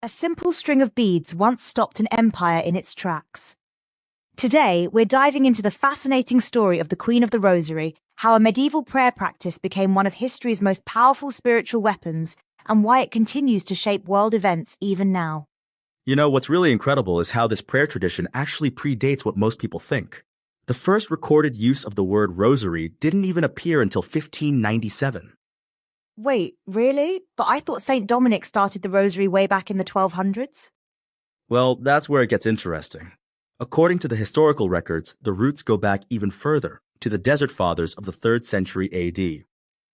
A simple string of beads once stopped an empire in its tracks. Today, we're diving into the fascinating story of the Queen of the Rosary, how a medieval prayer practice became one of history's most powerful spiritual weapons, and why it continues to shape world events even now. You know, what's really incredible is how this prayer tradition actually predates what most people think. The first recorded use of the word rosary didn't even appear until 1597. Wait, really? But I thought St. Dominic started the rosary way back in the 1200s? Well, that's where it gets interesting. According to the historical records, the roots go back even further, to the Desert Fathers of the 3rd century AD.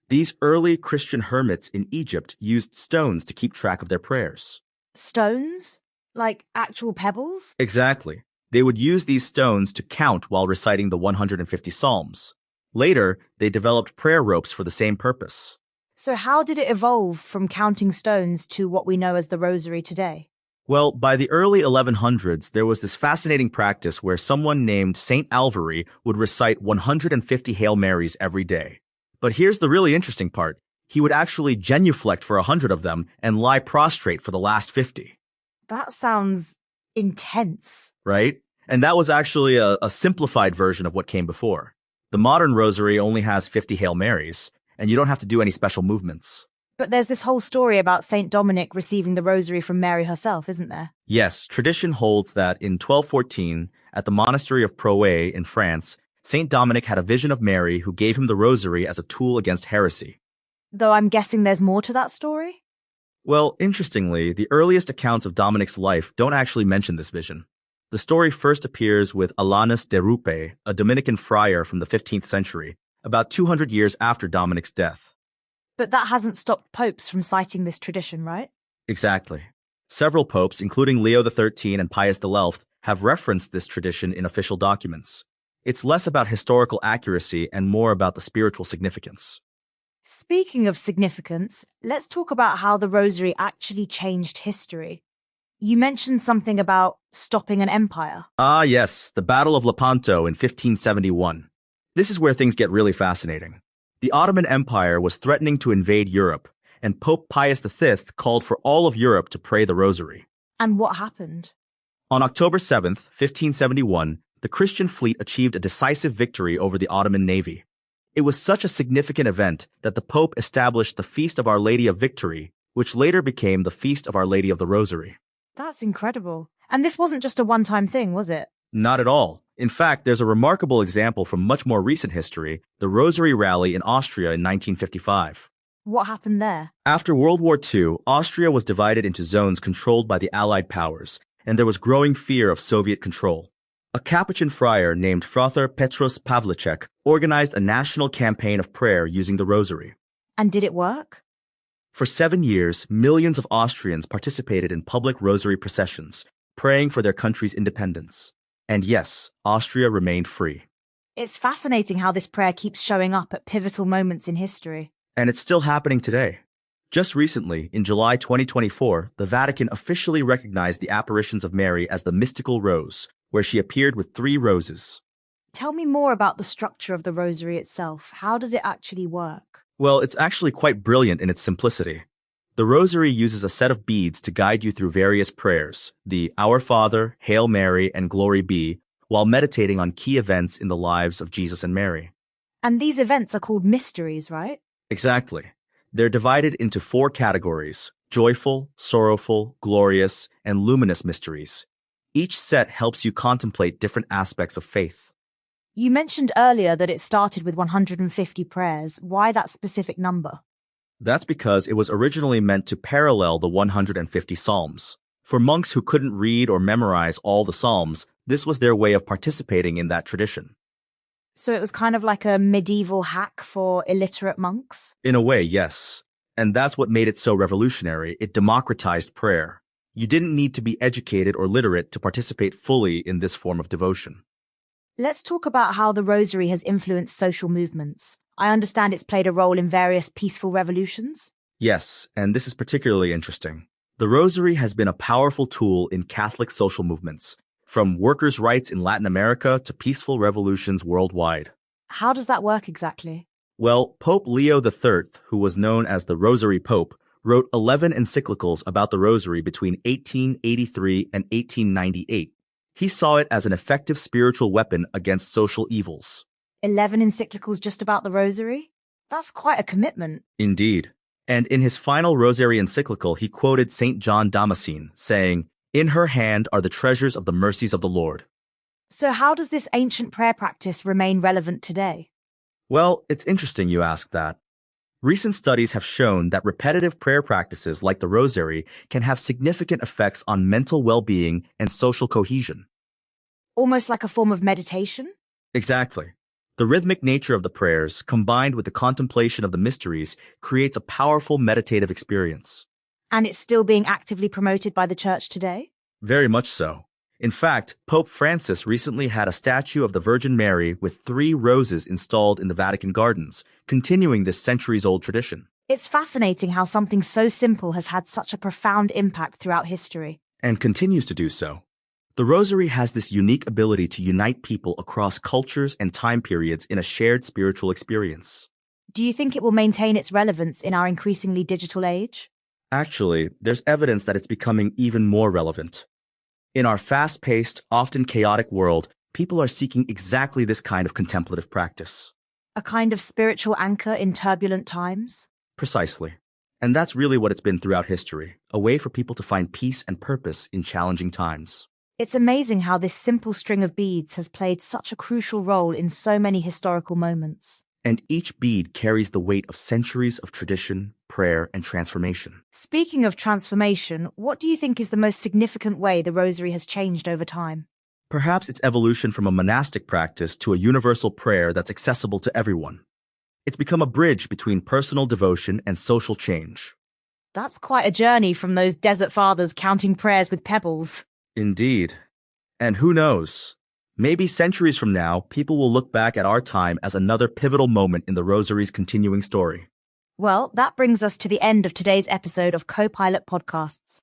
These early Christian hermits in Egypt used stones to keep track of their prayers. Stones? Like actual pebbles? Exactly. They would use these stones to count while reciting the 150 Psalms. Later, they developed prayer ropes for the same purpose. So how did it evolve from counting stones to what we know as the rosary today? Well, by the early 1100s, there was this fascinating practice where someone named Saint Alvary would recite 150 Hail Marys every day. But here's the really interesting part. He would actually genuflect for 100 of them and lie prostrate for the last 50. That sounds intense. Right? And that was actually a simplified version of what came before. The modern rosary only has 50 Hail Marys, and you don't have to do any special movements. But there's this whole story about St. Dominic receiving the rosary from Mary herself, isn't there? Yes, tradition holds that in 1214, at the monastery of Prouay in France, St. Dominic had a vision of Mary who gave him the rosary as a tool against heresy. Though I'm guessing there's more to that story? Well, interestingly, the earliest accounts of Dominic's life don't actually mention this vision. The story first appears with Alanus de Rupe, a Dominican friar from the 15th century, about 200 years after Dominic's death. But that hasn't stopped popes from citing this tradition, right? Exactly. Several popes, including Leo XIII and Pius XI, have referenced this tradition in official documents. It's less about historical accuracy and more about the spiritual significance. Speaking of significance, let's talk about how the rosary actually changed history. You mentioned something about stopping an empire. Ah, yes, the Battle of Lepanto in 1571. This is where things get really fascinating. The Ottoman Empire was threatening to invade Europe, and Pope Pius V called for all of Europe to pray the rosary. And what happened? On October 7th, 1571, the Christian fleet achieved a decisive victory over the Ottoman navy. It was such a significant event that the Pope established the Feast of Our Lady of Victory, which later became the Feast of Our Lady of the Rosary. That's incredible. And this wasn't just a one-time thing, was it? Not at all. In fact, there's a remarkable example from much more recent history, the Rosary Rally in Austria in 1955. What happened there? After World War II, Austria was divided into zones controlled by the Allied powers, and there was growing fear of Soviet control. A Capuchin friar named Frater Petrus Pavlicek organized a national campaign of prayer using the rosary. And did it work? For 7 years, millions of Austrians participated in public rosary processions, praying for their country's independence. And yes, Austria remained free. It's fascinating how this prayer keeps showing up at pivotal moments in history. And it's still happening today. Just recently, in July 2024, the Vatican officially recognized the apparitions of Mary as the mystical rose, where she appeared with 3 roses. Tell me more about the structure of the rosary itself. How does it actually work? Well, it's actually quite brilliant in its simplicity. The rosary uses a set of beads to guide you through various prayers, the Our Father, Hail Mary, and Glory Be, while meditating on key events in the lives of Jesus and Mary. And these events are called mysteries, right? Exactly. They're divided into 4 categories: joyful, sorrowful, glorious, and luminous mysteries. Each set helps you contemplate different aspects of faith. You mentioned earlier that it started with 150 prayers. Why that specific number? That's because it was originally meant to parallel the 150 Psalms. For monks who couldn't read or memorize all the Psalms, this was their way of participating in that tradition. So it was kind of like a medieval hack for illiterate monks? In a way, yes. And that's what made it so revolutionary. It democratized prayer. You didn't need to be educated or literate to participate fully in this form of devotion. Let's talk about how the rosary has influenced social movements. I understand it's played a role in various peaceful revolutions? Yes, and this is particularly interesting. The rosary has been a powerful tool in Catholic social movements, from workers' rights in Latin America to peaceful revolutions worldwide. How does that work exactly? Well, Pope Leo XIII, who was known as the Rosary Pope, wrote 11 encyclicals about the Rosary between 1883 and 1898. He saw it as an effective spiritual weapon against social evils. 11 encyclicals just about the Rosary? That's quite a commitment. Indeed. And in his final Rosary encyclical, he quoted St. John Damascene, saying, "In her hand are the treasures of the mercies of the Lord." So how does this ancient prayer practice remain relevant today? Well, it's interesting you ask that. Recent studies have shown that repetitive prayer practices like the Rosary can have significant effects on mental well-being and social cohesion. Almost like a form of meditation? Exactly. The rhythmic nature of the prayers, combined with the contemplation of the mysteries, creates a powerful meditative experience. And it's still being actively promoted by the Church today? Very much so. In fact, Pope Francis recently had a statue of the Virgin Mary with 3 roses installed in the Vatican gardens, continuing this centuries-old tradition. It's fascinating how something so simple has had such a profound impact throughout history. And continues to do so. The Rosary has this unique ability to unite people across cultures and time periods in a shared spiritual experience. Do you think it will maintain its relevance in our increasingly digital age? Actually, there's evidence that it's becoming even more relevant. In our fast-paced, often chaotic world, people are seeking exactly this kind of contemplative practice. A kind of spiritual anchor in turbulent times? Precisely. And that's really what it's been throughout history, a way for people to find peace and purpose in challenging times. It's amazing how this simple string of beads has played such a crucial role in so many historical moments. And each bead carries the weight of centuries of tradition, prayer, and transformation. Speaking of transformation, what do you think is the most significant way the Rosary has changed over time? Perhaps its evolution from a monastic practice to a universal prayer that's accessible to everyone. It's become a bridge between personal devotion and social change. That's quite a journey from those desert fathers counting prayers with pebbles. Indeed. And who knows? Maybe centuries from now, people will look back at our time as another pivotal moment in the Rosary's continuing story. Well, that brings us to the end of today's episode of Co-Pilot Podcasts.